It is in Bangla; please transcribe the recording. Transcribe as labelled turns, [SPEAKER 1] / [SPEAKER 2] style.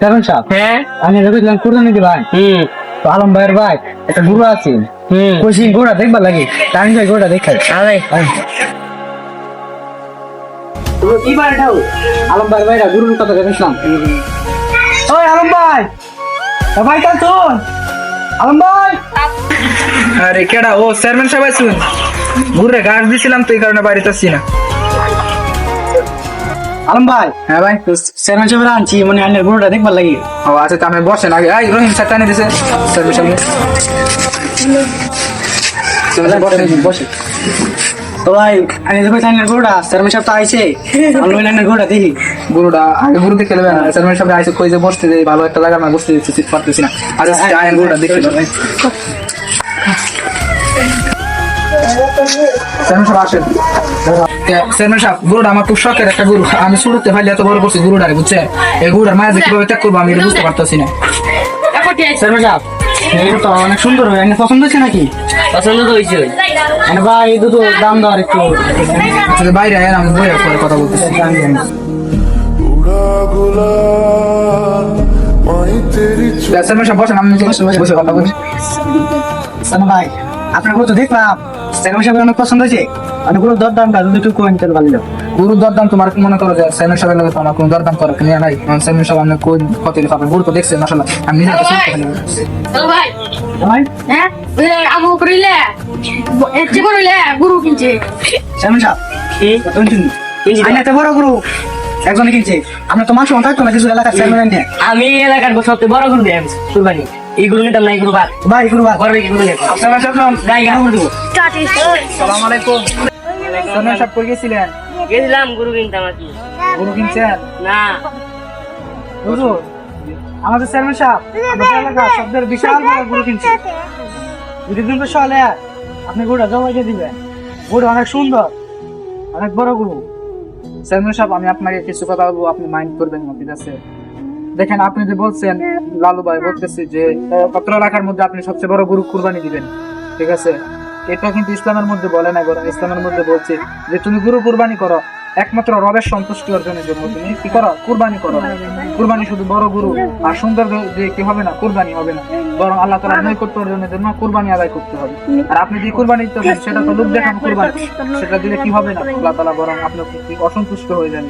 [SPEAKER 1] চেয়ারম্যান সাহেব,
[SPEAKER 2] হ্যাঁ
[SPEAKER 1] আমি ভেবেছিলাম কুরবানি দিবেন। তো আলম ভাইয়ের ভাই একটা গরু আছে, কইছি গরুটা দেখবার লাগে, টাইম যাই গরুটা দেখাই। কি ভাই এটাও আলম ভাইয়ের ভাইরা গরুর কথা ভেবেছিলাম। ওই আলম ভাই, ভাই কাল শোন, আলম ভাই।
[SPEAKER 3] আরে কেডা? ও চেয়ারম্যান সাহেব আছেন? ঘুরে গাছ দিছিলাম তো এই কারণে বাড়িতে আসছি না।
[SPEAKER 1] আলম ভাই,
[SPEAKER 3] হ্যাঁ ভাই।
[SPEAKER 1] চেয়ারম্যান সাহেবের আনছি, মানে আইনের গরুটা দেখবার লাগে।
[SPEAKER 3] ও আচ্ছা, তো আমি বসেন আগে। এই রহিম স্যার টানি দিছে চেয়ারম্যান সাহেব।
[SPEAKER 1] বসে তো ভাই, আমি দেখো আইনের গরুটা, চেয়ারম্যান সাহেব তো আইছে, আমি আইনের গরুটা দেখি।
[SPEAKER 3] গরুটা আগে গরু দেখে নেবেন। চেয়ারম্যান সাহেব আইসে কই যে বসতে দেয়, ভালো একটা জায়গা না বসতে দিচ্ছে, সিট পারতেছি না। আচ্ছা আইন গরুটা দেখে নেবেন। চেয়ারম্যান সাহেব আসেন। চেয়ারম্যান সাহেব, গরুটা আমার খুব শখের একটা গরু। আমি শুরুতে ভাই এত বড় করছি গরুটারে, বুঝছেন? এই গরুটার মাঝে কিভাবে ত্যাগ করবো আমি এটা বুঝতে পারতেছি না।
[SPEAKER 1] চেয়ারম্যান সাহেব, গরু তো অনেক সুন্দর, এনে পছন্দ হয়েছে নাকি?
[SPEAKER 2] পছন্দ তো হয়েছে।
[SPEAKER 1] ভাই দুটো দাম দর একটু
[SPEAKER 3] আচ্ছা, বাইরে আয়, আমি বইয়ের পরে কথা বলতেছি। চেয়ারম্যান সাহেব বসেন, আমি বসে কথা বলছি।
[SPEAKER 1] ভাই আপনার গরু তো দেখলাম, চেয়ারম্যান সাহেবের অনেক পছন্দ হয়েছে। আমি গরুর দর দামটা যদি একটু কমেন্ট করে ভালো।
[SPEAKER 3] গরুর দরদাম তোমার কি মনে করো যে চেয়ারম্যান সাহেবের লাগে তোমার কোনো দরদাম করে নিয়ে নাই? চেয়ারম্যান সাহেব আপনি কোন কত পাবেন? গরু তো দেখছেন আসলে আমি নিজে
[SPEAKER 2] ভাই
[SPEAKER 1] ভাই
[SPEAKER 2] হ্যাঁ আবু করিলে এতে করিলে গুরু কিনছে।
[SPEAKER 1] চেয়ারম্যান সাহেব, আইন এত বড় গরু একজনে কিনছে, আমরা তো মাংস থাকতো না কিছু এলাকার চেয়ারম্যান নিয়ে।
[SPEAKER 2] আমি এলাকার সবচেয়ে বড় গরু দেয় কুরবানি। এই গরু নিতাম না, এই গরু বাদ
[SPEAKER 1] ভাই গরু
[SPEAKER 2] করবে কি গরু নেই।
[SPEAKER 1] চেয়ারম্যান সাহেব
[SPEAKER 2] গাই গান করে দেবো।
[SPEAKER 3] আসসালামু আলাইকুম। চেয়ারম্যান সাহেব কই গেছিলেন?
[SPEAKER 2] গেছিলাম গরু কিনতাম আর কি।
[SPEAKER 3] গরু কিনছেন?
[SPEAKER 2] না
[SPEAKER 1] হুজুর, আমাদের চেয়ারম্যান সাহেব আমাদের এলাকা সবদের বিশাল বড় গরু কিনছে। যদি দিন তো চলে আপনি গরুটা জমা দিয়ে দিবেন। গরু অনেক সুন্দর, অনেক বড় গরু।
[SPEAKER 3] চেয়ারম্যান সাহেব, আমি আপনাকে কিছু কথা বলবো, আপনি মাইন্ড করবেন না, ঠিক আছে? দেখেন, আপনি যে বলছেন, লালু ভাই বলতেছি যে পত্র রাখার মধ্যে আপনি সবচেয়ে বড় গরু কুরবানি দিবেন, ঠিক আছে? এটা কিন্তু ইসলামের মধ্যে বলে না, বরং ইসলামের মধ্যে বলছে যে তুমি গরু কুরবানি করো একমাত্র রবের সন্তুষ্টি অর্জনের জন্য। তুমি কি করো? কুরবানি করো। কুরবানি শুধু বড় গরু আর সুন্দর দিয়ে কি হবে না, কুরবানি হবে না, বরং আল্লাহ তাআলার নৈকট্য অর্জনের জন্য কুরবানি আদায় করতে হবে। আর আপনি যে কুরবানি দিতেছেন সেটা তো লোক দেখানো কুরবানি, সেটা দিলে কি হবে না, আল্লাহ তাআলা বরং আপনার প্রতি অসন্তুষ্ট হয়ে যাবে।